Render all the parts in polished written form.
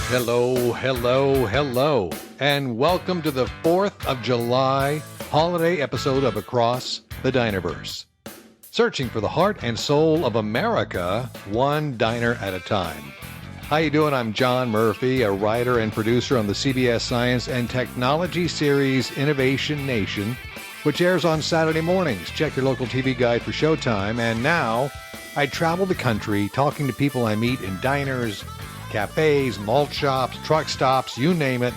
Hello, and welcome to the 4th of July holiday episode of Across the Dinerverse. Searching for the heart and soul of America, one diner at a time. How you doing? I'm John Murphy, a writer and producer on the CBS Science and Technology series Innovation Nation, which airs on Saturday mornings. Check your local TV guide for showtime. And now, I travel the country talking to people I meet in diners, cafes, malt shops, truck stops, you name it,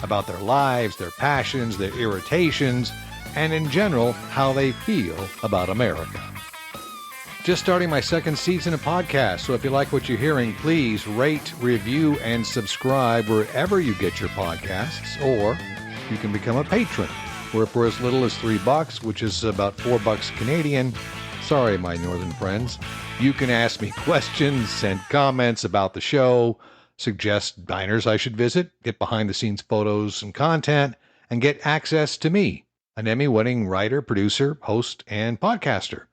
about their lives, their passions, their irritations, and in general, how they feel about America. Just starting my second season of podcast, so if you like what you're hearing, please rate, review, and subscribe wherever you get your podcasts, or you can become a patron, where for as little as $3, which is about $4 Canadian, sorry, my northern friends, you can ask me questions, send comments about the show, suggest diners I should visit, get behind-the-scenes photos and content, and get access to me, an Emmy-winning writer, producer, host, and podcaster.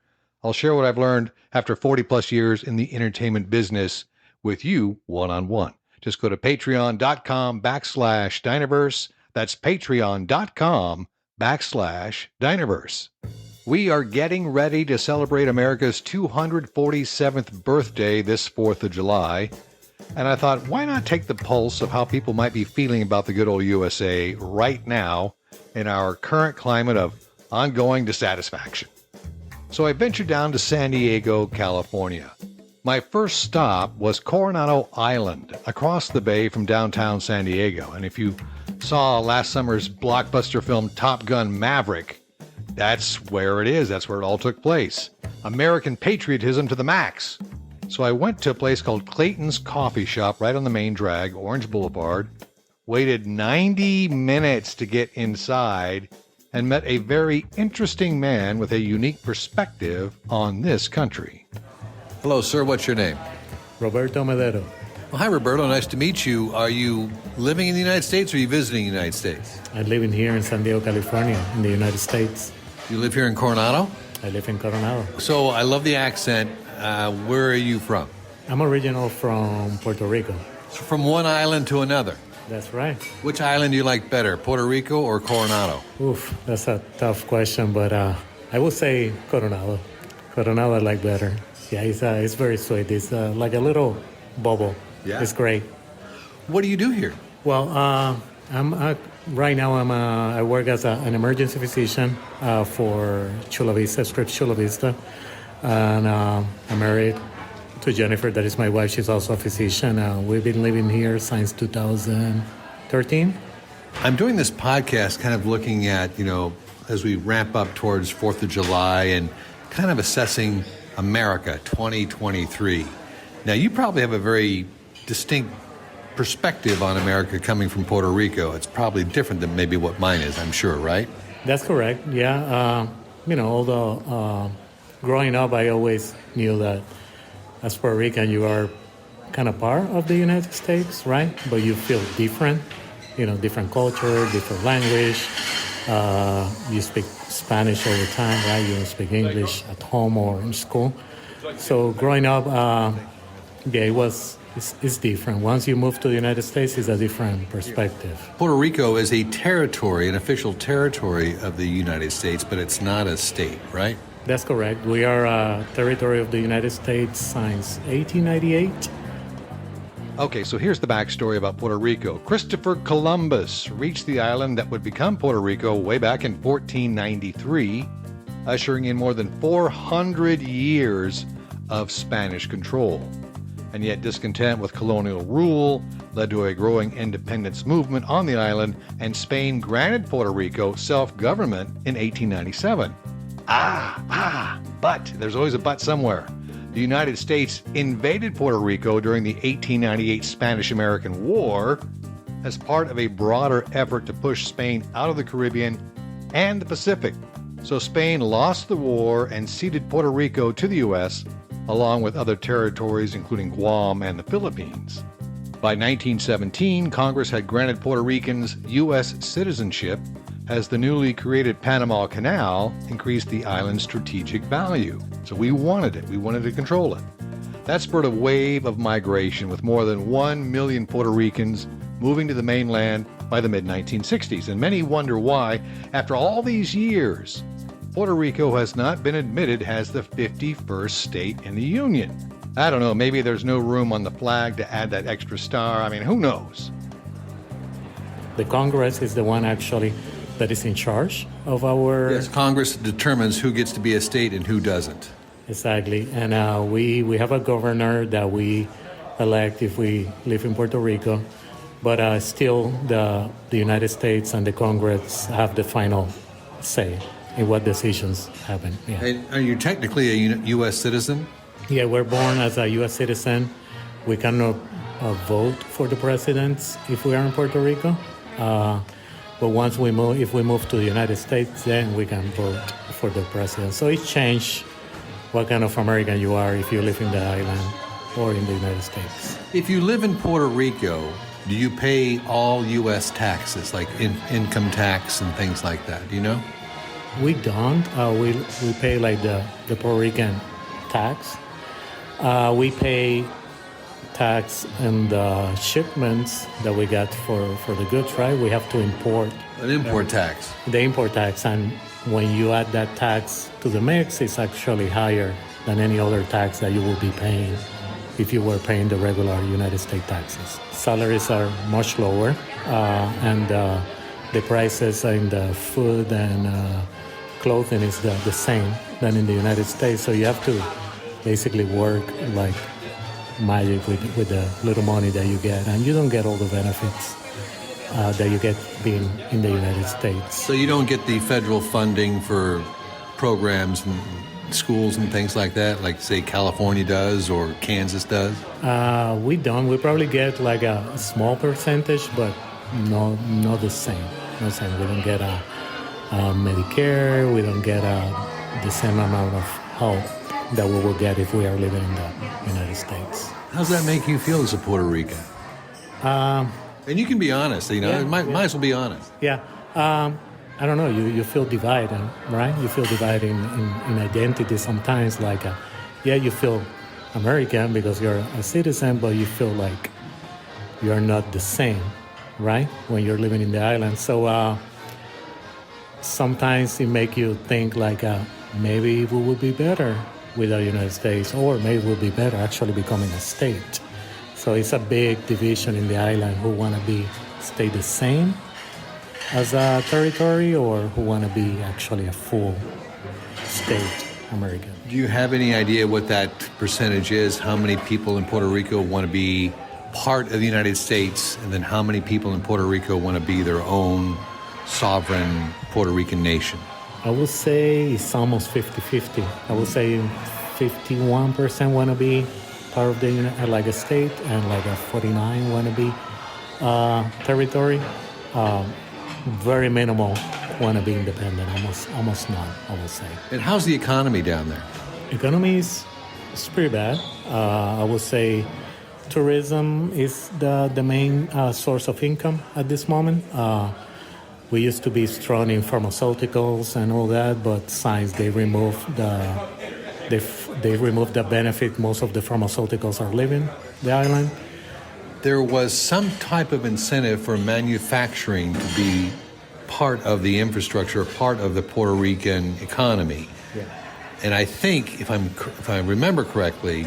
I'll share what I've learned after 40-plus years in the entertainment business with you one-on-one. Just go to patreon.com/Dinerverse. That's patreon.com/Dinerverse. We are getting ready to celebrate America's 247th birthday this 4th of July, and I thought, why not take the pulse of how people might be feeling about the good old USA right now in our current climate of ongoing dissatisfaction. So I ventured down to San Diego, California. My first stop was Coronado Island, across the bay from downtown San Diego, and if you saw last summer's blockbuster film Top Gun Maverick, that's where it is. That's where it all took place. American patriotism to the max. So I went to a place called Clayton's Coffee Shop right on the main drag, Orange Boulevard, waited 90 minutes to get inside, and met a very interesting man with a unique perspective on this country. Hello, sir. What's your name? Roberto Madero. Well, hi, Roberto. Nice to meet you. Are you living in the United States or are you visiting the United States? I live in here in San Diego, California, in the United States. You live here in Coronado? I live in Coronado. So I love the accent. Where are you from? I'm original from Puerto Rico. So from one island to another? That's right. Which island do you like better, Puerto Rico or Coronado? Oof, that's a tough question, but I would say Coronado. Coronado I like better. Yeah, it's very sweet. It's like a little bubble. Yeah. It's great. What do you do here? Well, right now I work as an emergency physician for Chula Vista, Scripps Chula Vista, and I'm married to Jennifer. That is my wife. She's also a physician. We've been living here since 2013. I'm doing this podcast kind of looking at, as we ramp up towards 4th of July and kind of assessing America 2023. Now, you probably have a very distinct perspective on America coming from Puerto Rico. It's probably different than maybe what mine is, I'm sure, right? That's correct, yeah. Although growing up, I always knew that as Puerto Rican, you are kind of part of the United States, right? But you feel different, different culture, different language. You speak Spanish all the time, right? You don't speak English at home or in school. So growing up, it's different. Once you move to the United States, it's a different perspective. Puerto Rico is a territory, an official territory of the United States, but it's not a state, right? That's correct. We are a territory of the United States since 1898. Okay, so here's the backstory about Puerto Rico. Christopher Columbus reached the island that would become Puerto Rico way back in 1493, ushering in more than 400 years of Spanish control. And yet discontent with colonial rule led to a growing independence movement on the island, and Spain granted Puerto Rico self-government in 1897. But there's always a but somewhere. The United States invaded Puerto Rico during the 1898 Spanish-American War as part of a broader effort to push Spain out of the Caribbean and the Pacific. So Spain lost the war and ceded Puerto Rico to the U.S., along with other territories including Guam and the Philippines. By 1917, Congress had granted Puerto Ricans U.S. citizenship as the newly created Panama Canal increased the island's strategic value. So we wanted it. We wanted to control it. That spurred a wave of migration with more than 1 million Puerto Ricans moving to the mainland by the mid-1960s. And many wonder why, after all these years, Puerto Rico has not been admitted as the 51st state in the Union. I don't know, maybe there's no room on the flag to add that extra star. I mean, who knows? The Congress is the one actually that is in charge of our... Yes, Congress determines who gets to be a state and who doesn't. Exactly. And we have a governor that we elect if we live in Puerto Rico. But still, the United States and the Congress have the final say in what decisions happen. Yeah. And are you technically a U.S. citizen? Yeah, we're born as a U.S. citizen. We cannot vote for the presidents if we are in Puerto Rico. But once we move, if we move to the United States, then we can vote for the president. So it changed what kind of American you are if you live in the island or in the United States. If you live in Puerto Rico, do you pay all U.S. taxes, like income tax and things like that? Do you know? We don't. We pay like the Puerto Rican tax. We pay tax and the shipments that we get for the goods, right? We have to import. An import tax. The import tax. And when you add that tax to the mix, it's actually higher than any other tax that you will be paying if you were paying the regular United States taxes. Salaries are much lower, and the prices in the food and clothing is the same than in the United States. So you have to basically work like magic with the little money that you get, and you don't get all the benefits that you get being in the United States. So you don't get the federal funding for programs and schools and things like that, like say California does or Kansas does? We don't. We probably get like a small percentage, but not the same. Not the same. We don't get a Medicare. We don't get the same amount of help that we will get if we are living in the United States. How does that make you feel as a Puerto Rican? And you can be honest, you know, Yeah, might as well be honest. Yeah. I don't know, you feel divided, right? You feel divided in identity sometimes, like, you feel American because you're a citizen, but you feel like you're not the same, right? When you're living in the island. So sometimes it makes you think like, maybe we would be better with the United States, or maybe it would be better actually becoming a state. So it's a big division in the island who want to stay the same as a territory, or who want to be actually a full state American. Do you have any idea what that percentage is? How many people in Puerto Rico want to be part of the United States, and then how many people in Puerto Rico want to be their own sovereign Puerto Rican nation? I would say it's almost 50-50. I would say 51% want to be part of the like a state, and like a 49 want to be territory. Very minimal want to be independent, almost none, I would say. And how's the economy down there? Economy is pretty bad. I would say tourism is the main source of income at this moment. We used to be strong in pharmaceuticals and all that, but since they removed the benefit, most of the pharmaceuticals are leaving the island. There was some type of incentive for manufacturing to be part of the infrastructure, part of the Puerto Rican economy. Yeah. And I think, if I remember correctly,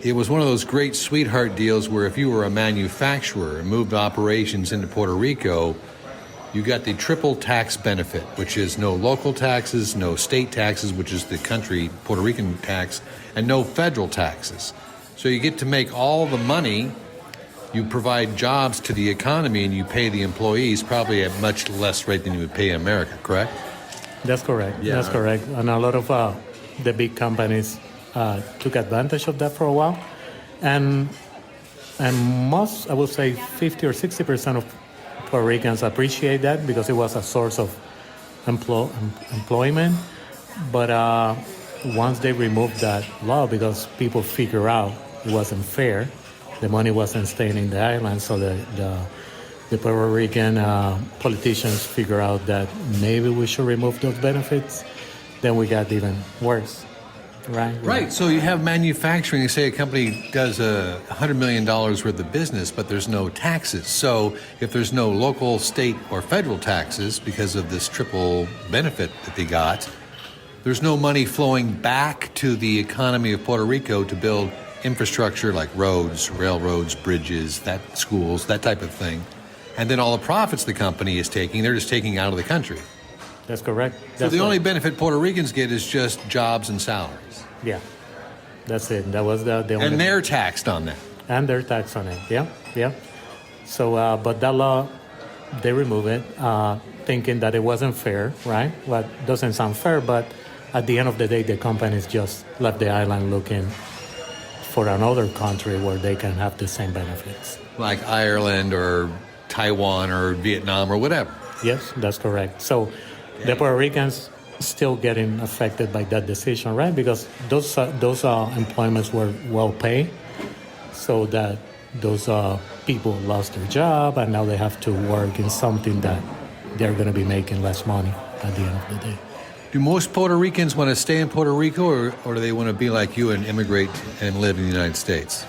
it was one of those great sweetheart deals where if you were a manufacturer and moved operations into Puerto Rico, you got the triple tax benefit, which is no local taxes, no state taxes, which is the country Puerto Rican tax, and no federal taxes. So you get to make all the money. You provide jobs to the economy, and you pay the employees probably at much less rate than you would pay in America, correct? That's correct. Yeah. That's correct. And a lot of the big companies took advantage of that for a while. And most, I would say 50 or 60% of Puerto Ricans appreciate that because it was a source of employment. But once they removed that law, because people figure out it wasn't fair, the money wasn't staying in the island, so the Puerto Rican politicians figure out that maybe we should remove those benefits. Then we got even worse. right? Right. So you have manufacturing. You say a company does $100 million worth of business, but there's no taxes. So if there's no local, state, or federal taxes because of this triple benefit that they got, there's no money flowing back to the economy of Puerto Rico to build infrastructure like roads, railroads, bridges, schools, that type of thing. And then all the profits the company is taking, they're just taking out of the country. That's correct. So the only benefit Puerto Ricans get is just jobs and salaries. Yeah, that's it. That was the only. And they're taxed on that. And they're taxed on it. Yeah. So, but that law, they remove it, thinking that it wasn't fair, right? Well, it doesn't sound fair, but at the end of the day, the companies just left the island looking for another country where they can have the same benefits. Like Ireland or Taiwan or Vietnam or whatever. Yes, that's correct. So the Puerto Ricans still getting affected by that decision, right? Because those employments were well paid, so that those people lost their job, and now they have to work in something that they're going to be making less money at the end of the day. Do most Puerto Ricans want to stay in Puerto Rico, or do they want to be like you and immigrate and live in the United States?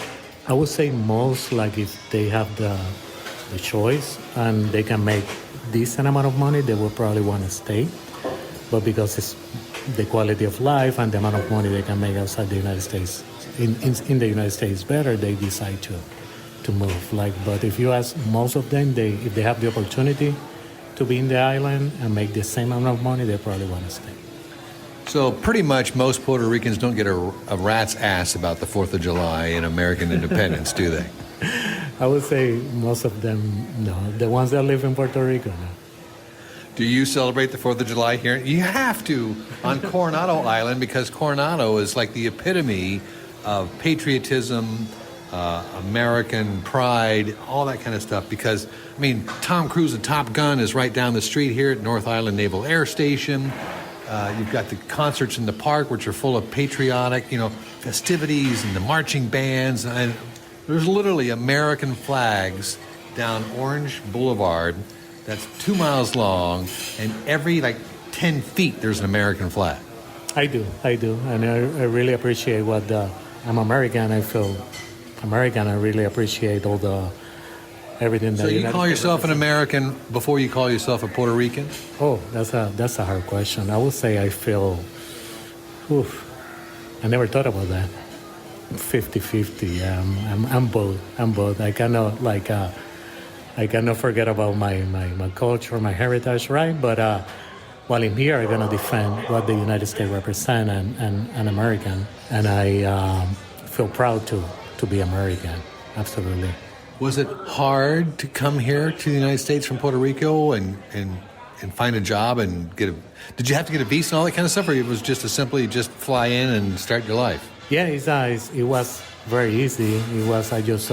I would say most, like if they have the choice and they can make decent amount of money, they will probably want to stay. But because it's the quality of life and the amount of money they can make outside the United States, in the United States better, they decide to move. But if you ask most of them, if they have the opportunity to be in the island and make the same amount of money, they probably want to stay. So pretty much most Puerto Ricans don't get a rat's ass about the 4th of July and American independence, do they? I would say most of them, no. The ones that live in Puerto Rico, no. Do you celebrate the 4th of July here? You have to on Coronado Island, because Coronado is like the epitome of patriotism, American pride, all that kind of stuff. Because, I mean, Tom Cruise and Top Gun is right down the street here at North Island Naval Air Station. You've got the concerts in the park, which are full of patriotic, festivities and the marching bands. And there's literally American flags down Orange Boulevard that's 2 miles long, and every 10 feet there's an American flag. I do, and I really appreciate I'm American. I feel American. I really appreciate everything that. So you call yourself an American before you call yourself a Puerto Rican? Oh, that's a hard question. I would say I feel. I never thought about that. 50-50. I'm both. I cannot I cannot forget about my culture, my heritage, right? But while I'm here, I'm gonna defend what the United States represent and American, and I feel proud to be American. Absolutely. Was it hard to come here to the United States from Puerto Rico and find a job and did you have to get a visa and all that kind of stuff, or it was just simply fly in and start your life? Yeah, it was very easy. I just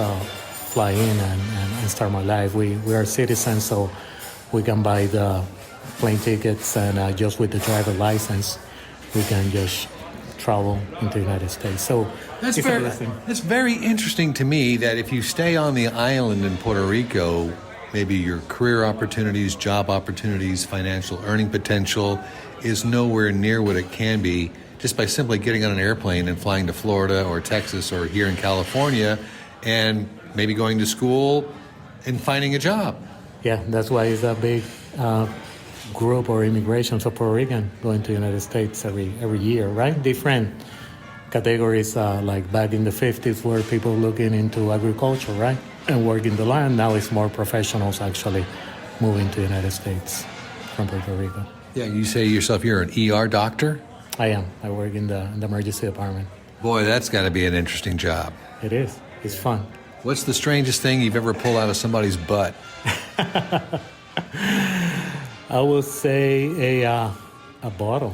fly in and start my life. We are citizens, so we can buy the plane tickets, and just with the driver license, we can just travel into the United States. So that's very interesting to me that if you stay on the island in Puerto Rico, maybe your career opportunities, job opportunities, financial earning potential is nowhere near what it can be just by simply getting on an airplane and flying to Florida or Texas or here in California and maybe going to school and finding a job. Yeah, that's why it's a big group or immigration of Puerto Rican going to the United States every year, right? Different categories, like back in the 50s where people looking into agriculture, right? And working the land. Now it's more professionals actually moving to the United States from Puerto Rico. Yeah, you say yourself you're an ER doctor? I am. I work in the emergency department. Boy, that's got to be an interesting job. It is. It's fun. What's the strangest thing you've ever pulled out of somebody's butt? I would say a bottle.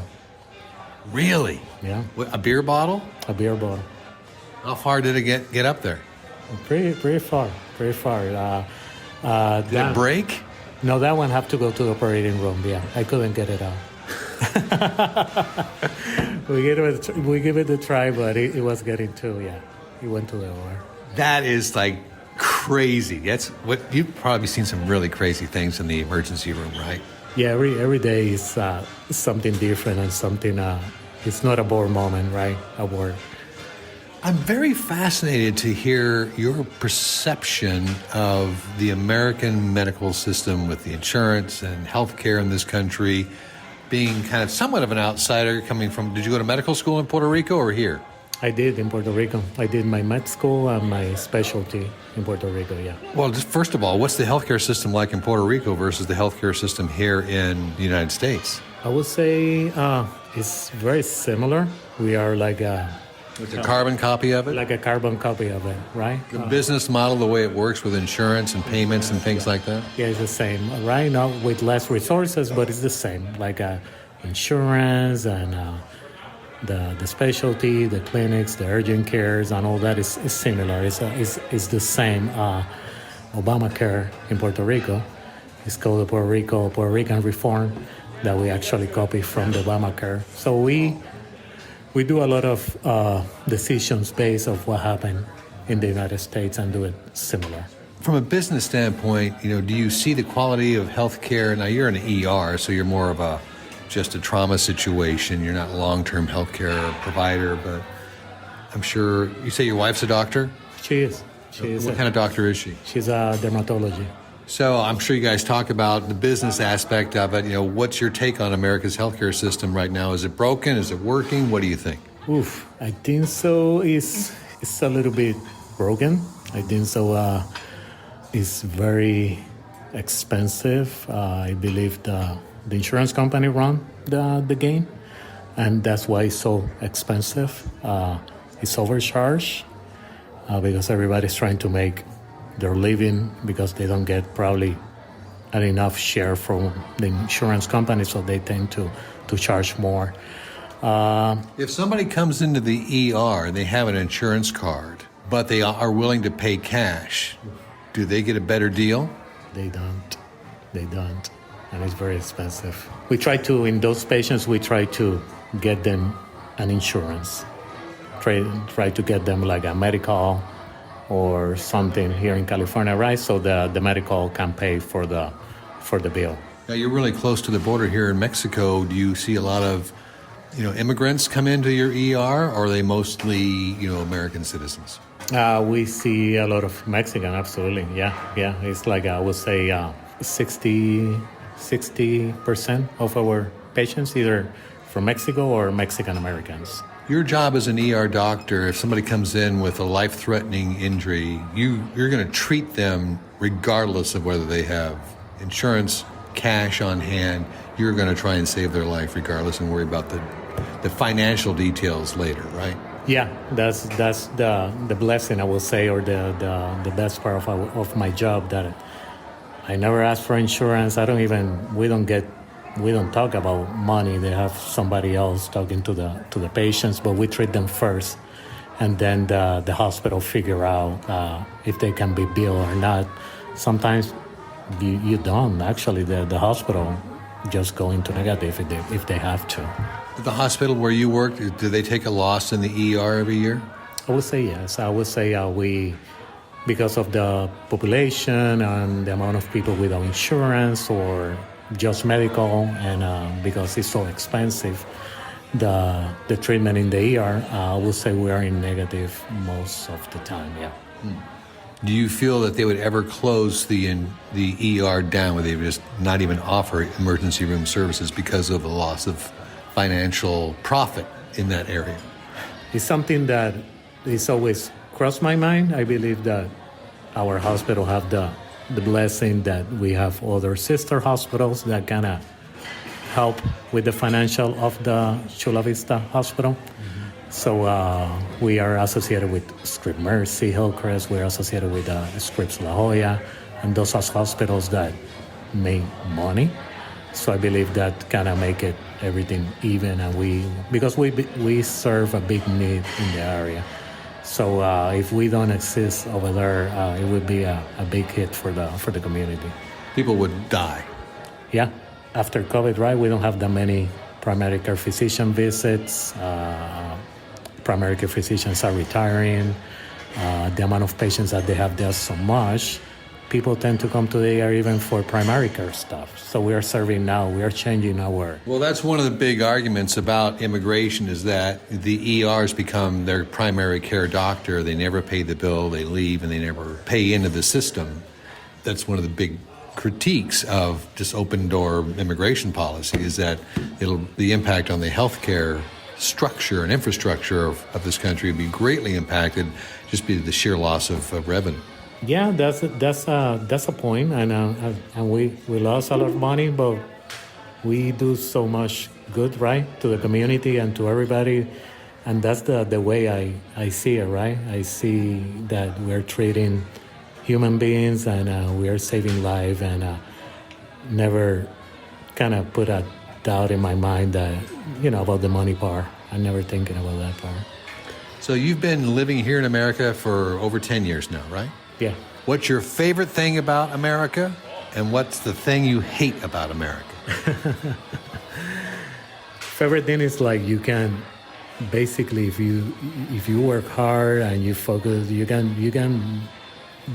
Really? Yeah. A beer bottle? A beer bottle. How far did it get up there? Pretty far. Pretty far. Did it break? No, that one have to go to the operating room. Yeah, I couldn't get it out. we give it a try, but it was getting too. Yeah, it went to the OR. That is crazy. That's what you've probably seen some really crazy things in the emergency room, right? Yeah, every day is something different and something it's not a bored moment, right? A bored. I'm very fascinated to hear your perception of the American medical system with the insurance and healthcare in this country, being kind of somewhat of an outsider coming from, did you go to medical school in Puerto Rico or here? I did in Puerto Rico. I did my med school and my specialty in Puerto Rico, yeah. Well, just first of all, what's the healthcare system like in Puerto Rico versus the healthcare system here in the United States? I would say it's very similar. We are like a carbon copy of it? Like a carbon copy of it, right? The business model, the way it works with insurance and payments and things like that? Yeah, it's the same, right? Not with less resources, but it's the same. Like insurance and the specialty, the clinics, the urgent cares, and all that is similar. It's the same. Obamacare in Puerto Rico is called the Puerto Rican reform that we actually copy from the Obamacare. So we do a lot of decisions based on what happened in the United States and do it similar. From a business standpoint, do you see the quality of healthcare? Now you're an ER, so you're more of just a trauma situation. You're not a long-term healthcare provider, but I'm sure you say your wife's a doctor? She is. What kind of doctor is she? She's a dermatology. So I'm sure you guys talk about the business aspect of it. What's your take on America's healthcare system right now? Is it broken? Is it working? What do you think? I think so. It's a little bit broken. I think so. It's very expensive. I believe the insurance company run the game, and that's why it's so expensive. It's overcharged because everybody's trying to make their living because they don't get probably enough share from the insurance company, so they tend to charge more. If somebody comes into the ER, they have an insurance card, but they are willing to pay cash, do they get a better deal? They don't. And it's very expensive. In those patients, we try to get them an insurance. Try to get them like a medical or something here in California, right? So the medical can pay for the bill. Now you're really close to the border here in Mexico. Do you see a lot of, immigrants come into your ER, or are they mostly, American citizens? We see a lot of Mexican, absolutely. Yeah. It's like I would say 60% of our patients either from Mexico or Mexican Americans. Your job as an ER doctor, if somebody comes in with a life-threatening injury, you're going to treat them regardless of whether they have insurance, cash on hand. You're going to try and save their life regardless and worry about the financial details later, right? Yeah, that's the blessing, I will say, or the best part of my job, that I never ask for insurance. We don't talk about money. They have somebody else talking to the patients, but we treat them first, and then the hospital figure out if they can be billed or not. Sometimes you don't. Actually, the hospital just go into negative if they have to. The hospital where you work, do they take a loss in the ER every year? I would say yes. I would say we, because of the population and the amount of people without insurance or just medical, and because it's so expensive, the treatment in the ER, I would say we are in negative most of the time, yeah. Do you feel that they would ever close the ER down, where they would just not even offer emergency room services because of the loss of financial profit in that area? It's something that is always crossed my mind. I believe that our hospital have the blessing that we have other sister hospitals that kind of help with the financial of the Chula Vista Hospital. Mm-hmm. So we are associated with Scripps Mercy, Hillcrest. We're associated with Scripps La Jolla, and those are hospitals that make money. So I believe that kind of make it everything even, and because we serve a big need in the area. So if we don't exist over there, it would be a big hit for the community. People would die. Yeah, after COVID, right? We don't have that many primary care physician visits. Primary care physicians are retiring. The amount of patients that they have there so much people tend to come to the ER even for primary care stuff. So we are serving now. We are changing our... Well, that's one of the big arguments about immigration is that the ERs become their primary care doctor. They never pay the bill, they leave, and they never pay into the system. That's one of the big critiques of just open-door immigration policy is that the impact on the healthcare structure and infrastructure of this country will be greatly impacted just by the sheer loss of revenue. Yeah, that's a point, and we lost a lot of money, but we do so much good, right, to the community and to everybody, and that's the way I see it, right? I see that we're treating human beings and we are saving lives, and never kind of put a doubt in my mind that about the money part. I'm never thinking about that part. So you've been living here in America for over 10 years now, right? Yeah. What's your favorite thing about America, and what's the thing you hate about America? Favorite thing is like you can basically if you work hard and you focus, you can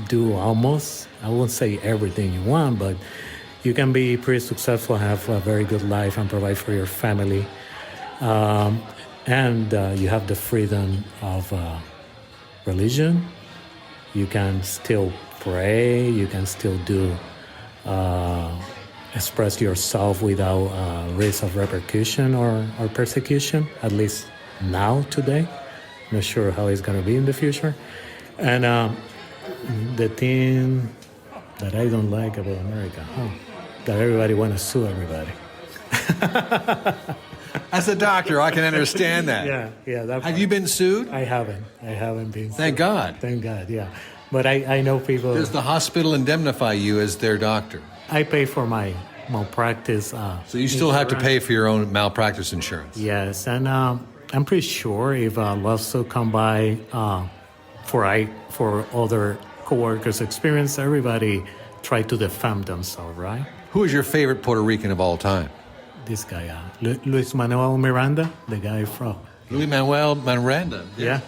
do almost, I won't say everything you want, but you can be pretty successful, have a very good life, and provide for your family. And you have the freedom of religion. You can still pray. You can still express yourself without risk of repercussion or persecution, at least now, today. Not sure how it's going to be in the future. And the thing that I don't like about America, that everybody want to sue everybody. As a doctor, I can understand that. Yeah. Have you been sued? I haven't been sued. Thank God. Thank God, yeah. But I know people... Does the hospital indemnify you as their doctor? I pay for my malpractice So you still have to pay for your own malpractice insurance? Yes, and I'm pretty sure if a lawsuit come by for other coworkers' experience, everybody try to defend themselves, right? Who is your favorite Puerto Rican of all time? This guy, Luis Manuel Miranda, the guy from... Luis Manuel Miranda. Yeah.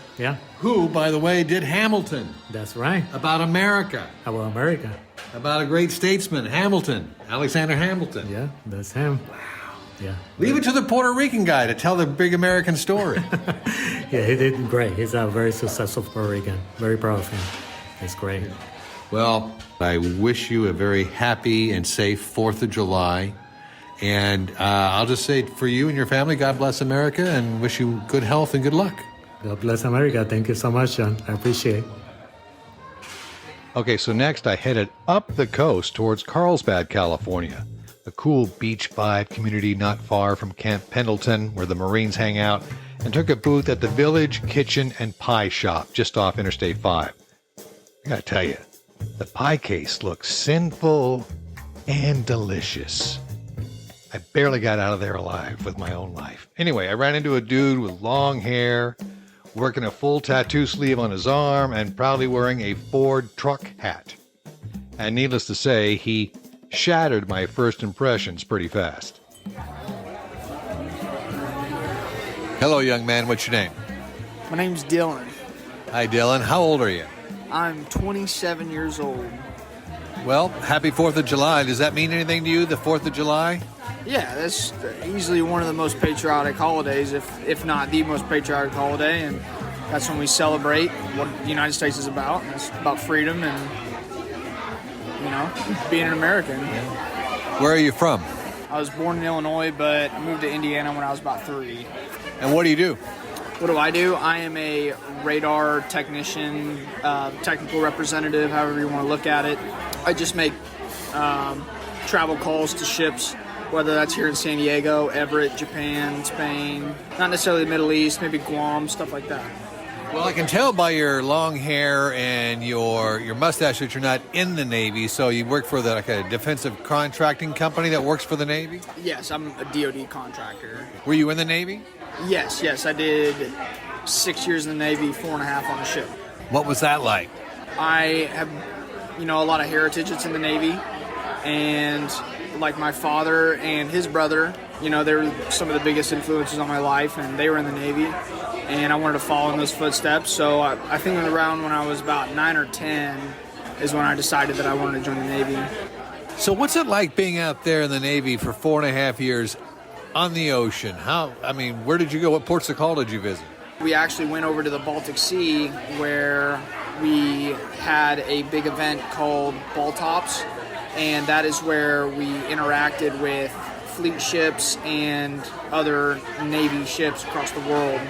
Who, by the way, did Hamilton. That's right. About America. About America. About a great statesman, Hamilton. Alexander Hamilton. Yeah, that's him. Wow. Yeah. Leave it to the Puerto Rican guy to tell the big American story. Yeah, he did great. He's a very successful Puerto Rican. Very proud of him. It's great. Well, I wish you a very happy and safe 4th of July. And I'll just say for you and your family, God bless America, and wish you good health and good luck. God bless America. Thank you so much, John. I appreciate it. Okay, so next I headed up the coast towards Carlsbad, California, a cool beach vibe community not far from Camp Pendelton, where the Marines hang out, and took a booth at the Village Kitchen and Pie Shop just off Interstate 5. I gotta tell you, the pie case looks sinful and delicious. I barely got out of there alive with my own life. Anyway, I ran into a dude with long hair, working a full tattoo sleeve on his arm, and proudly wearing a Ford truck hat. And needless to say, he shattered my first impressions pretty fast. Hello, young man. What's your name? My name's Dylan. Hi, Dylan. How old are you? I'm 27 years old. Well, happy 4th of July. Does that mean anything to you, the 4th of July? Yeah, that's easily one of the most patriotic holidays, if not the most patriotic holiday, and that's when we celebrate what the United States is about. And it's about freedom and, being an American. Where are you from? I was born in Illinois, but moved to Indiana when I was about 3. And what do you do? What do? I am a radar technician, technical representative, however you want to look at it. I just make travel calls to ships, whether that's here in San Diego, Everett, Japan, Spain, not necessarily the Middle East, maybe Guam, stuff like that. Well, I can tell by your long hair and your mustache that you're not in the Navy, so you work for a defensive contracting company that works for the Navy? Yes, I'm a DoD contractor. Were you in the Navy? Yes, I did 6 years in the Navy, 4.5 on the ship. What was that like? I have, a lot of heritage that's in the Navy, and like my father and his brother, they were some of the biggest influences on my life, and they were in the Navy, and I wanted to follow in those footsteps. So I think around when I was about 9 or 10, is when I decided that I wanted to join the Navy. So what's it like being out there in the Navy for 4.5 years on the ocean? Where did you go? What ports of call did you visit? We actually went over to the Baltic Sea where we had a big event called Ball Tops, and that is where we interacted with fleet ships and other Navy ships across the world.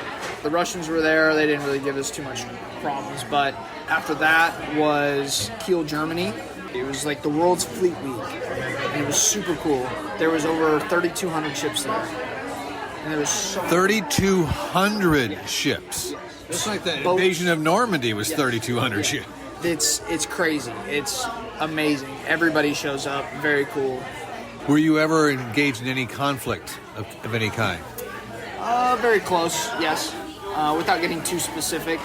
The Russians were there. They didn't really give us too much problems, but after that was Kiel, Germany. It was like the world's fleet week, and it was super cool. There was over 3,200 ships there, and there was 3,200 ships. It's like the invasion of Normandy was 3,200 ships. It's crazy. It's amazing. Everybody shows up. Very cool. Were you ever engaged in any conflict of any kind? Very close, yes. Without getting too specific,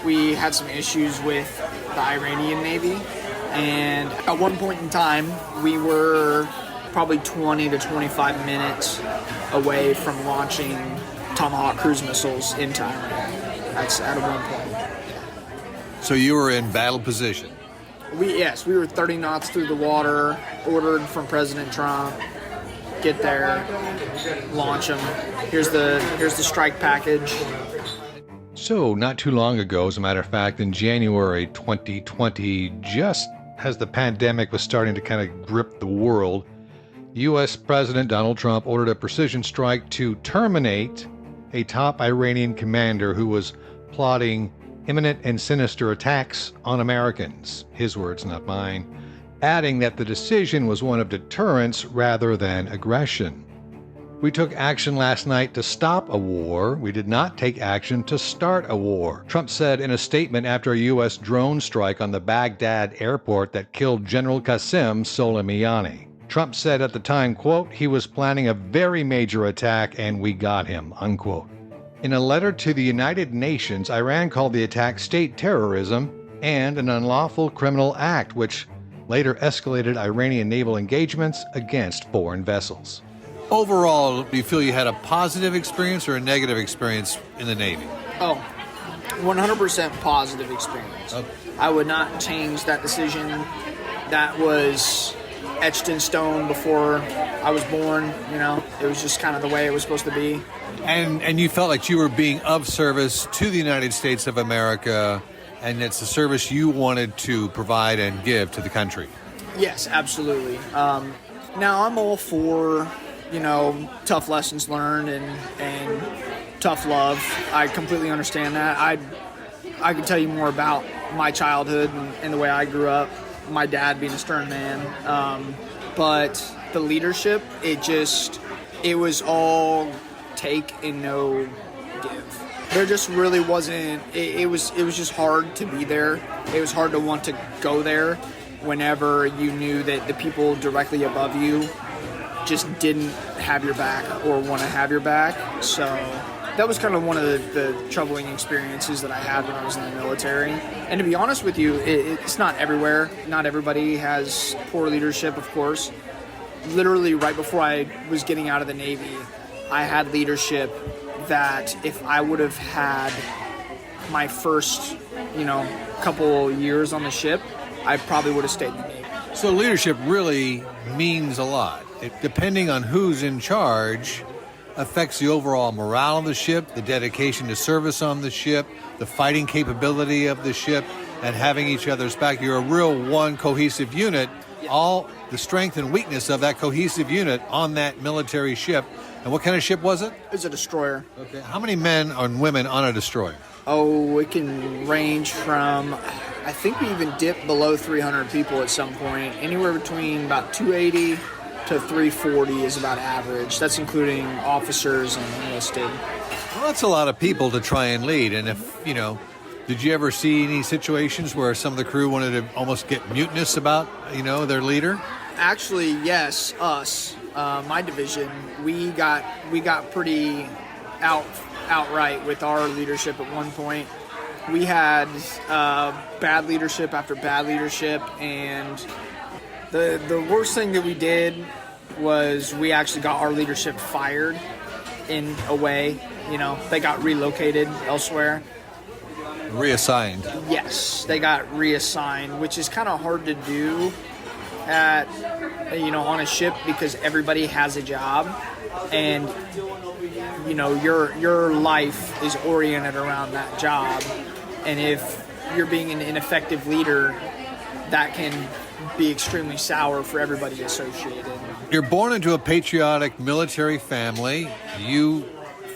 we had some issues with the Iranian Navy, and at one point in time, we were probably 20 to 25 minutes away from launching Tomahawk cruise missiles into Iran. That's at one point. So you were in battle position? We were 30 knots through the water, ordered from President Trump. Get there, launch them. Here's the strike package. So, not too long ago, as a matter of fact, in January 2020, just as the pandemic was starting to kind of grip the world, U.S. President Donald Trump ordered a precision strike to terminate a top Iranian commander who was plotting imminent and sinister attacks on Americans. His words, not mine. Adding that the decision was one of deterrence rather than aggression. We took action last night to stop a war. We did not take action to start a war, Trump said in a statement after a U.S. drone strike on the Baghdad airport that killed General Qasem Soleimani. Trump said at the time, quote, he was planning a very major attack and we got him, unquote. In a letter to the United Nations, Iran called the attack state terrorism and an unlawful criminal act, which later escalated Iranian naval engagements against foreign vessels. Overall, do you feel you had a positive experience or a negative experience in the Navy? 100% positive experience. Okay. I would not change that decision. That was etched in stone before I was born. It was just kind of the way it was supposed to be. And you felt like you were being of service to the United States of America, and it's a service you wanted to provide and give to the country. Yes, absolutely. Now I'm all for, tough lessons learned and tough love. I completely understand that. I could tell you more about my childhood and the way I grew up, my dad being a stern man. But the leadership, it was all take and no give. There just really wasn't, it was just hard to be there. It was hard to want to go there whenever you knew that the people directly above you just didn't have your back or want to have your back. So that was kind of one of the troubling experiences that I had when I was in the military. And to be honest with you, it's not everywhere. Not everybody has poor leadership, of course. Literally right before I was getting out of the Navy, I had leadership that if I would have had my first, couple years on the ship, I probably would have stayed in the Navy. So leadership really means a lot. Depending on who's in charge, affects the overall morale of the ship, the dedication to service on the ship, the fighting capability of the ship, and having each other's back. You're a real one cohesive unit. All the strength and weakness of that cohesive unit on that military ship. And what kind of ship was it? It's a destroyer. Okay. How many men and women on a destroyer? Oh, it can range from, I think we even dipped below 300 people at some point. Anywhere between about 280 to 340 is about average. That's including officers and enlisted. Well, that's a lot of people to try and lead. And if, did you ever see any situations where some of the crew wanted to almost get mutinous about, their leader? Actually, yes, us. My division, we got pretty outright with our leadership at one point. We had bad leadership after bad leadership, and the worst thing that we did was we actually got our leadership fired in a way. They got relocated elsewhere. Reassigned. Yes, they got reassigned, which is kind of hard to do at, on a ship because everybody has a job, and your life is oriented around that job, and if you're being an ineffective leader, that can be extremely sour for everybody associated. You're born into a patriotic military family. You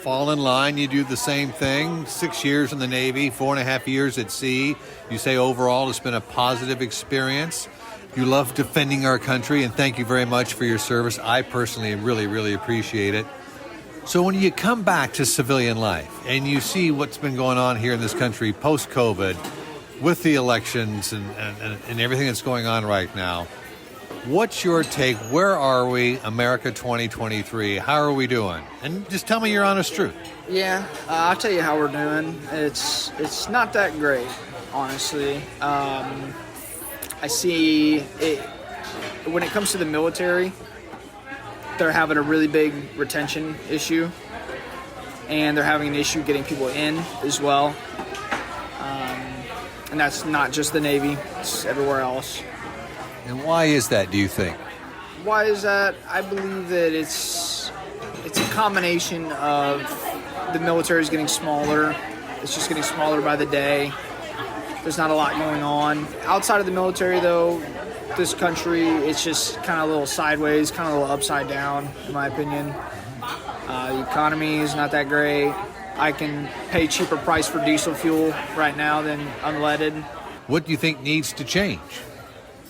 fall in line, you do the same thing. 6 years in the Navy, 4.5 years at sea. You say overall it's been a positive experience. You love defending our country, and thank you very much for your service. I personally really, really appreciate it. So when you come back to civilian life and you see what's been going on here in this country post-COVID with the elections and everything that's going on right now, what's your take? Where are we, America 2023? How are we doing? And just tell me your honest truth. Yeah, I'll tell you how we're doing. It's not that great, honestly. I see it when it comes to the military. They're having a really big retention issue, and they're having an issue getting people in as well. And that's not just the Navy, it's everywhere else. And why is that, do you think? Why is that? I believe that it's a combination of the military is getting smaller. It's just getting smaller by the day. There's not a lot going on. Outside of the military, though, this country, it's just kind of a little sideways, kind of a little upside down, in my opinion. The economy is not that great. I can pay cheaper price for diesel fuel right now than unleaded. What do you think needs to change?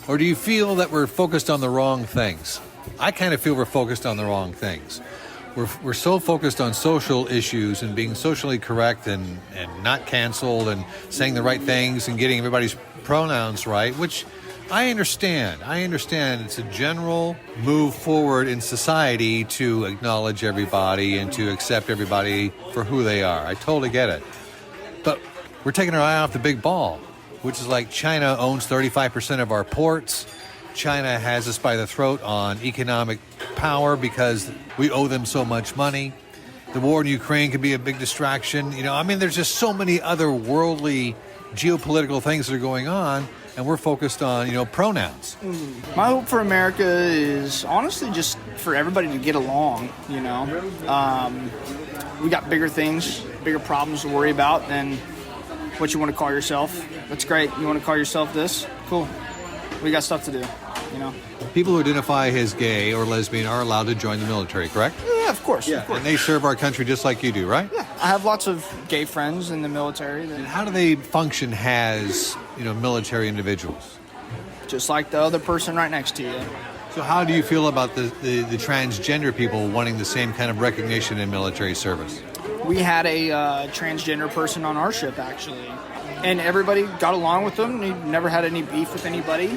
Or do you feel that we're focused on the wrong things? I kind of feel we're focused on the wrong things. We're so focused on social issues and being socially correct and not canceled and saying the right things and getting everybody's pronouns right, which I understand. It's a general move forward in society to acknowledge everybody and to accept everybody for who they are. I totally get it. But we're taking our eye off the big ball, which is like China owns 35% of our ports. China has us by the throat on economic power because we owe them so much money. The war in Ukraine could be a big distraction. There's just so many other worldly geopolitical things that are going on, and we're focused on, pronouns. My hope for America is honestly just for everybody to get along, We got bigger things, bigger problems to worry about than what you want to call yourself. That's great. You want to call yourself this? Cool. We got stuff to do, People who identify as gay or lesbian are allowed to join the military, correct? Yeah, of course. Yeah, of course. and they serve our country just like you do, right? Yeah, I have lots of gay friends in the military. And how do they function as, military individuals? Just like the other person right next to you. So how do you feel about the transgender people wanting the same kind of recognition in military service? We had a transgender person on our ship, actually. And everybody got along with them. He never had any beef with anybody,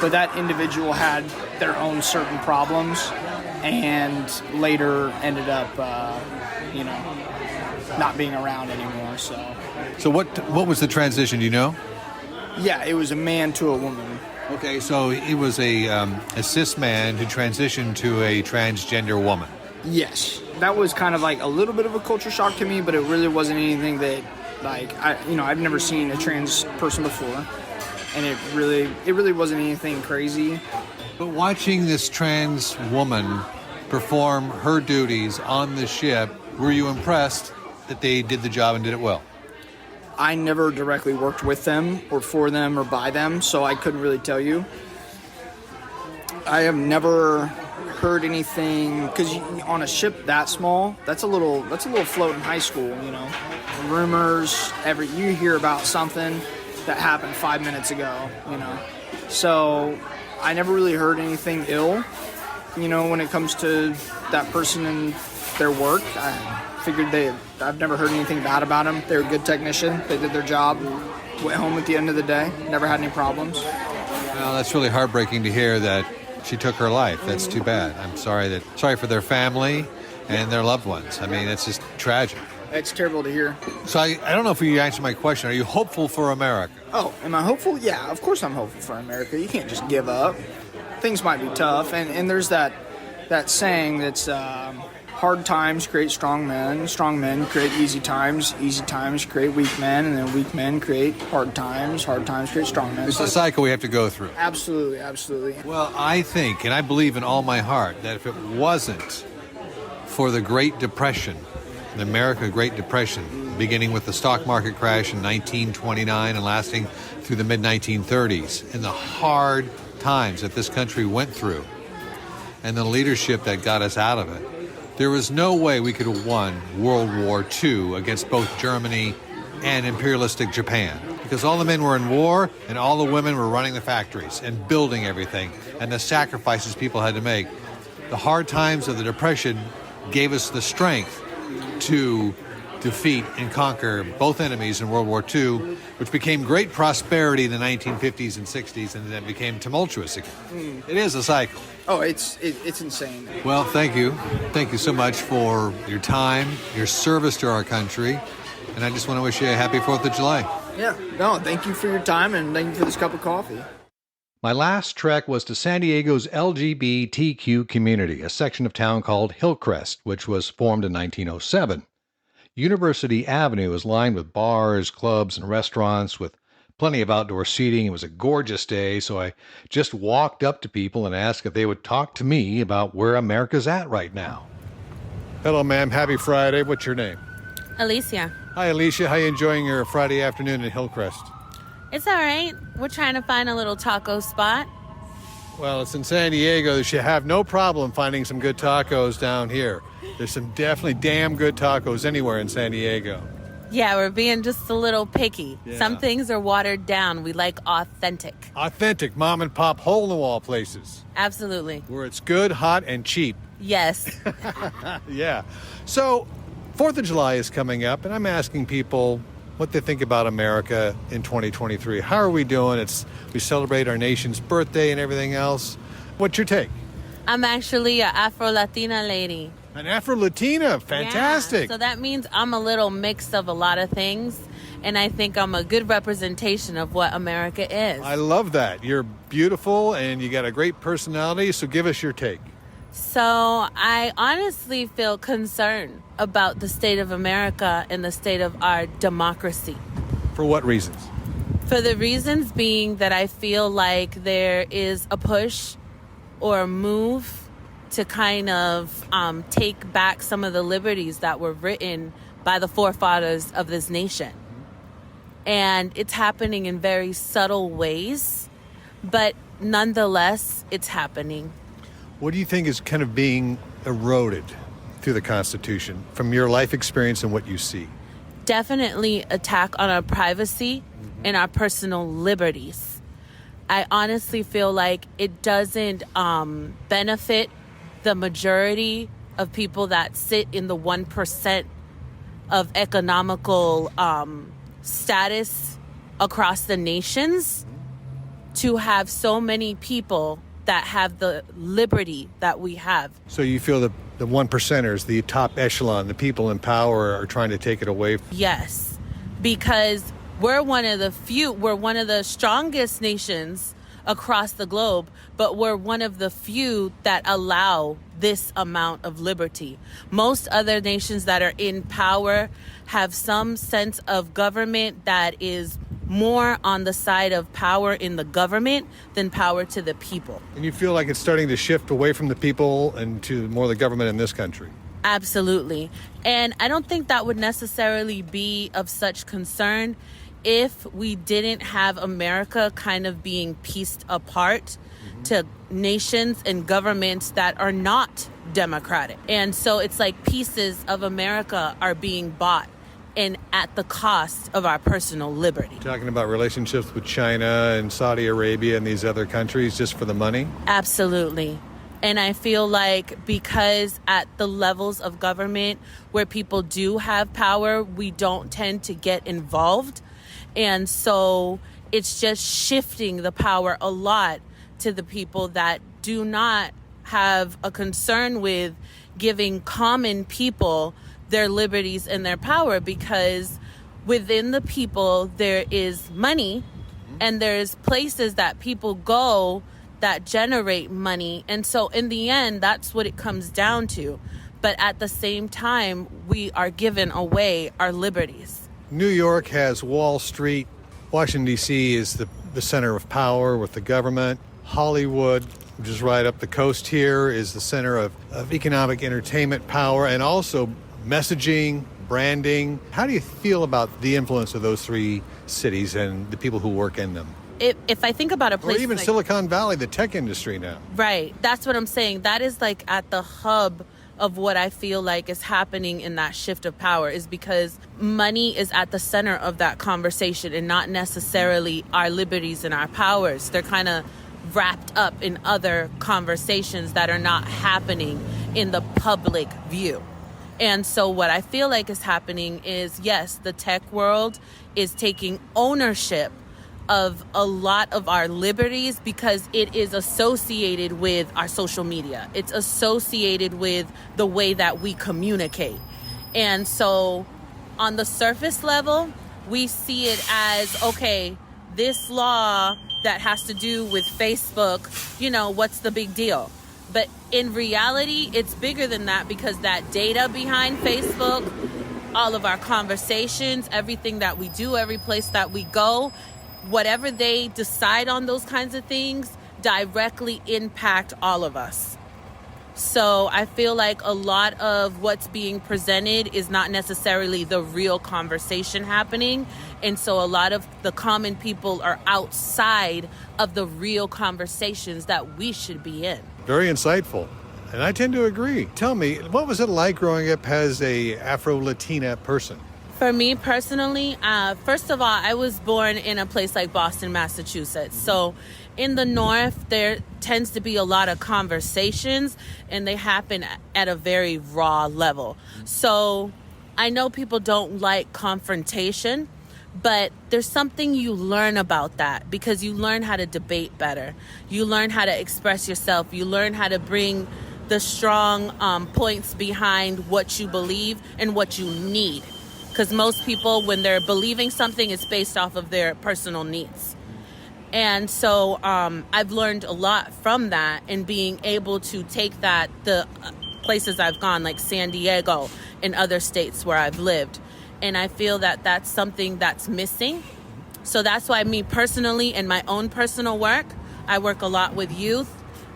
But that individual had their own certain problems and later ended up, not being around anymore. So what was the transition, do you know? Yeah, it was a man to a woman. Okay, so it was a cis man who transitioned to a transgender woman. Yes. That was kind of like a little bit of a culture shock to me, but it really wasn't anything that, I've never seen a trans person before. And it really wasn't anything crazy. But watching this trans woman perform her duties on the ship, were you impressed that they did the job and did it well? I never directly worked with them or for them or by them, so I couldn't really tell you. I have never heard anything, because on a ship that small, that's a little float in high school, Rumors, you hear about something that happened 5 minutes ago, So I never really heard anything ill, when it comes to that person and their work. I figured I've never heard anything bad about them. They're a good technician. They did their job, went home at the end of the day, never had any problems. Well, that's really heartbreaking to hear that she took her life. That's too bad. I'm sorry for their family and their loved ones. It's just tragic. It's terrible to hear. So I don't know if you answered my question. Are you hopeful for America? Oh, am I hopeful? Yeah, of course I'm hopeful for America. You can't just give up. Things might be tough, and there's that saying that's hard times create strong men create easy times create weak men, and then weak men create hard times create strong men. It's a cycle we have to go through. Absolutely. Well, I think, and I believe in all my heart, that if it wasn't for the Great Depression, the American Great Depression, beginning with the stock market crash in 1929 and lasting through the mid-1930s, and the hard times that this country went through, and the leadership that got us out of it, there was no way we could have won World War II against both Germany and imperialistic Japan. Because all the men were in war and all the women were running the factories and building everything, and the sacrifices people had to make. The hard times of the Depression gave us the strength to defeat and conquer both enemies in World War II, which became great prosperity in the 1950s and 60s, and then became tumultuous again. It is a cycle. Oh, it's insane. Well, thank you. Thank you so much for your time, your service to our country, and I just want to wish you a happy 4th of July. Yeah, no, thank you for your time, and thank you for this cup of coffee. My last trek was to San Diego's LGBTQ community, a section of town called Hillcrest, which was formed in 1907. University Avenue is lined with bars, clubs, and restaurants with plenty of outdoor seating. It was a gorgeous day, so I just walked up to people and asked if they would talk to me about where America's at right now. Hello, ma'am. Happy Friday. What's your name? Alicia. Hi, Alicia. How you enjoying your Friday afternoon in Hillcrest? It's all right. We're trying to find a little taco spot. Well, it's in San Diego. You should have no problem finding some good tacos down here. There's some definitely damn good tacos anywhere in San Diego. Yeah, we're being just a little picky. Yeah. Some things are watered down. We like authentic. Authentic mom and pop hole-in-the-wall places. Absolutely. Where it's good, hot, and cheap. Yes. Yeah. So, 4th of July is coming up, and I'm asking people what they think about America in 2023. How are we doing? We celebrate our nation's birthday and everything else. What's your take? I'm actually an Afro-Latina lady. An Afro-Latina. Fantastic. Yeah, so that means I'm a little mix of a lot of things, and I think I'm a good representation of what America is. I love that. You're beautiful, and you got a great personality, so give us your take. So I honestly feel concerned about the state of America and the state of our democracy. For what reasons? For the reasons being that I feel like there is a push or a move to kind of take back some of the liberties that were written by the forefathers of this nation. And it's happening in very subtle ways, but nonetheless, it's happening. What do you think is kind of being eroded through the Constitution from your life experience and what you see? Definitely attack on our privacy and our personal liberties. I honestly feel like it doesn't benefit the majority of people that sit in the 1% of economical status across the nations to have so many people that have the liberty that we have. So you feel that the 1%ers, the top echelon, the people in power are trying to take it away? Yes, because we're one of the strongest nations across the globe, but we're one of the few that allow this amount of liberty. Most other nations that are in power have some sense of government that is more on the side of power in the government than power to the people. And you feel like it's starting to shift away from the people and to more the government in this country? Absolutely. And I don't think that would necessarily be of such concern if we didn't have America kind of being pieced apart to nations and governments that are not democratic. And so it's like pieces of America are being bought and at the cost of our personal liberty. Talking about relationships with China and Saudi Arabia and these other countries just for the money? Absolutely. And I feel like because at the levels of government where people do have power, we don't tend to get involved. And so it's just shifting the power a lot to the people that do not have a concern with giving common people their liberties and their power, because within the people there is money and there's places that people go that generate money. And so in the end, that's what it comes down to. but at the same time, we are giving away our liberties. New York has Wall Street. Washington, D.C. is the center of power with the government. Hollywood, which is right up the coast here, is the center of economic entertainment power and also messaging, branding. How do you feel about the influence of those three cities and the people who work in them? If I think about a place or even like Silicon Valley, the tech industry now. Right. That's what I'm saying. That is like at the hub of what I feel like is happening in that shift of power, is because money is at the center of that conversation and not necessarily our liberties and our powers. They're kind of wrapped up in other conversations that are not happening in the public view. And so what I feel like is happening is, yes, the tech world is taking ownership of a lot of our liberties because it is associated with our social media. It's associated with the way that we communicate. And so on the surface level, we see it as, okay, this law that has to do with Facebook, what's the big deal? But in reality, it's bigger than that, because that data behind Facebook, all of our conversations, everything that we do, every place that we go, whatever they decide on those kinds of things directly impact all of us. So I feel like a lot of what's being presented is not necessarily the real conversation happening. And so a lot of the common people are outside of the real conversations that we should be in. Very insightful. And I tend to agree. Tell me, what was it like growing up as a Afro-Latina person? For me personally, first of all, I was born in a place like Boston, Massachusetts. So in the North, there tends to be a lot of conversations, and they happen at a very raw level. So I know people don't like confrontation, but there's something you learn about that, because you learn how to debate better. You learn how to express yourself. You learn how to bring the strong points behind what you believe and what you need. Because most people, when they're believing something, it's based off of their personal needs. And so I've learned a lot from that, and being able to take that, the places I've gone, like San Diego and other states where I've lived. And I feel that that's something that's missing. So that's why me personally, in my own personal work, I work a lot with youth,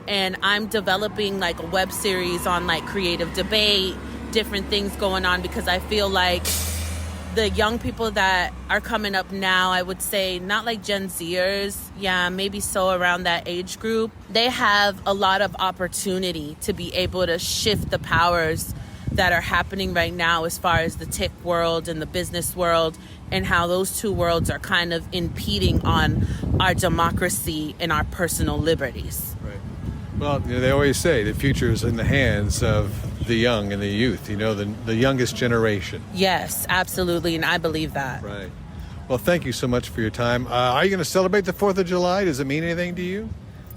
and I'm developing like a web series on like creative debate, different things going on, because I feel like the young people that are coming up now, I would say not like Gen Zers, maybe so around that age group, they have a lot of opportunity to be able to shift the powers that are happening right now as far as the tech world and the business world, and how those two worlds are kind of impeding on our democracy and our personal liberties. Right. Well, they always say the future is in the hands of the young and the youth, the youngest generation. Yes, absolutely, and I believe that. Right. Well, thank you so much for your time. Are you going to celebrate the 4th of July? Does it mean anything to you?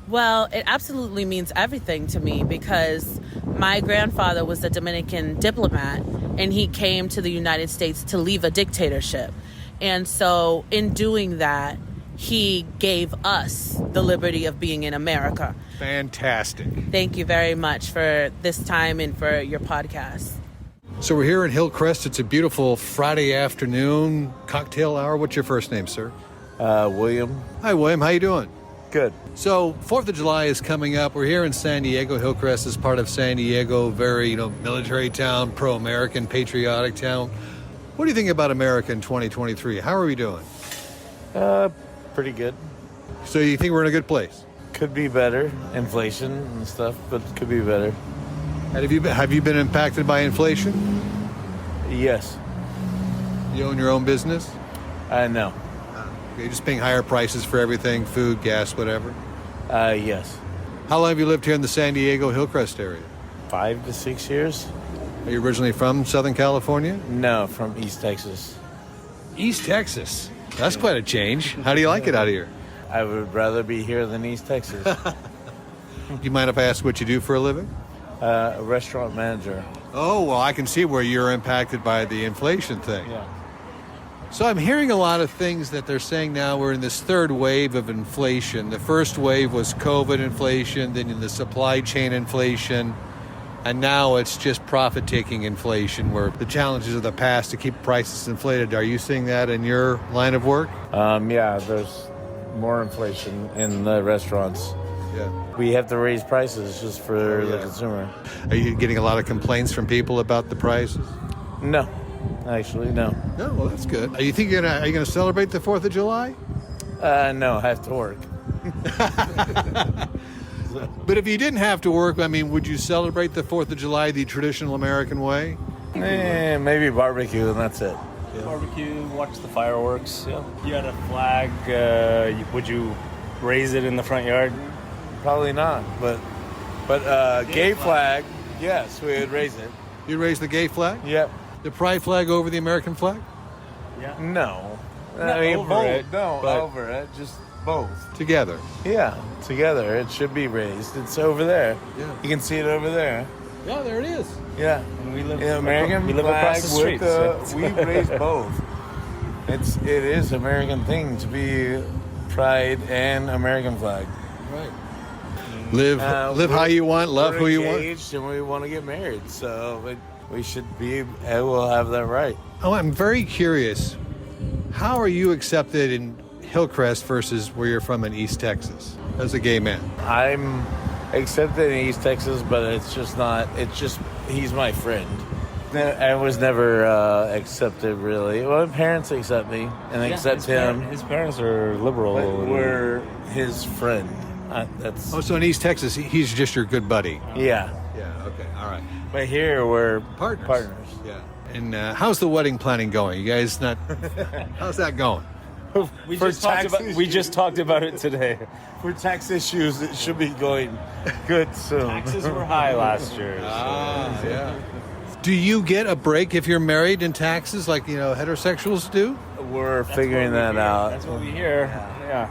Well, it absolutely means everything to me, because my grandfather was a Dominican diplomat, and he came to the United States to leave a dictatorship. And so in doing that, he gave us the liberty of being in America. Fantastic. Thank you very much for this time and for your podcast. So we're here in Hillcrest. It's a beautiful Friday afternoon, cocktail hour. What's your first name, sir? William. Hi, William. How you doing? Good. So 4th of July is coming up. We're here in San Diego. Hillcrest is part of San Diego, very, military town, pro-American, patriotic town. What do you think about America in 2023? How are we doing? Pretty good. So you think we're in a good place? Could be better. Inflation and stuff, but could be better. And have you been impacted by inflation? Yes. You own your own business? I know. You're just paying higher prices for everything, food, gas, whatever? Yes. How long have you lived here in the San Diego Hillcrest area? 5 to 6 years. Are you originally from Southern California? No, from East Texas. East Texas? That's quite a change. How do you like it out here? I would rather be here than East Texas. Do you mind if I ask what you do for a living? A restaurant manager. Oh, well, I can see where you're impacted by the inflation thing. Yeah. So I'm hearing a lot of things that they're saying now we're in this third wave of inflation. The first wave was COVID inflation, then the supply chain inflation. and now it's just profit-taking inflation, where the challenges of the past to keep prices inflated. Are you seeing that in your line of work? Yeah, there's more inflation in the restaurants. Yeah. We have to raise prices just for the consumer. Are you getting a lot of complaints from people about the prices? No, actually, no. No, well, that's good. Are you gonna celebrate the 4th of July? No, I have to work. But if you didn't have to work, I mean, would you celebrate the 4th of July the traditional American way? Maybe barbecue, and that's it. Barbecue, watch the fireworks. Yeah. You had a flag. Would you raise it in the front yard? Probably not, but gay flag, yes, we would raise it. You raise the gay flag? Yep. The pride flag over the American flag? Yeah. No. Not I mean, over both. it, No, but- over it. Just both. Together. Yeah, together. It should be raised. It's over there. Yeah. You can see it over there. Yeah, there it is. Yeah. And we live. American we live flag across the street. with we raise both. It is American thing to be pride and American flag. Right. Live how you want, love who you want. We're engaged and we want to get married, so we should be. We'll have that right. Oh, I'm very curious. How are you accepted in Hillcrest versus where you're from in East Texas as a gay man? I'm accepted in East Texas, but it's just not. It's just he's my friend. I was never accepted really. Well, my parents accept me and accept him. His parents are liberal. But we're his friend. That's Oh, so in East Texas, he's just your good buddy. yeah. Yeah, okay, all right. But here we're Partners. Yeah. And how's the wedding planning going? You guys not... How's that going? We For just, talked tax about, we issues. just talked about it today. For tax issues, it should be going good soon. Taxes were high last year. Yeah. Do you get a break if you're married in taxes like, heterosexuals do? We're figuring that out. That's what we hear. Yeah.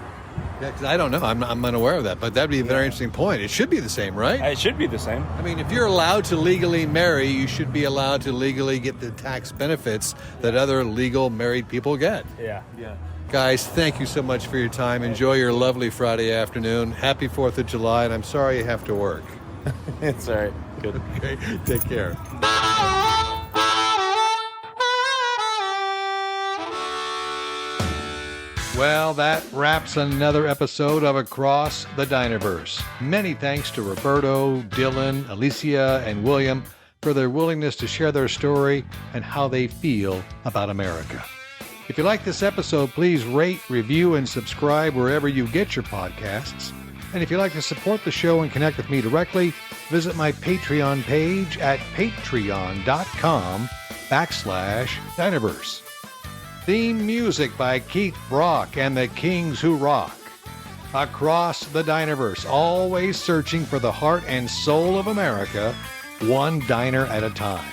Yeah, 'cause I don't know. I'm unaware of that, but that'd be a very interesting point. It should be the same, right? It should be the same. I mean, if you're allowed to legally marry, you should be allowed to legally get the tax benefits that other legal married people get. Yeah. Guys, thank you so much for your time. Enjoy your lovely Friday afternoon. Happy 4th of July, and I'm sorry you have to work. It's all right. Good. Okay, take care. Well, that wraps another episode of Across the Dynaverse. Many thanks to Roberto, Dylan, Alicia, and William for their willingness to share their story and how they feel about America. If you like this episode, please rate, review, and subscribe wherever you get your podcasts. And if you'd like to support the show and connect with me directly, visit my Patreon page at patreon.com/Dynaverse. Theme music by Keith Brock and the Kings Who Rock. Across the Dynaverse, always searching for the heart and soul of America, one diner at a time.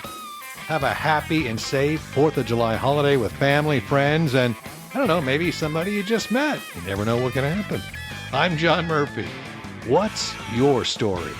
Have a happy and safe 4th of July holiday with family, friends, and, I don't know, maybe somebody you just met. You never know what can happen. I'm John Murphy. What's your story?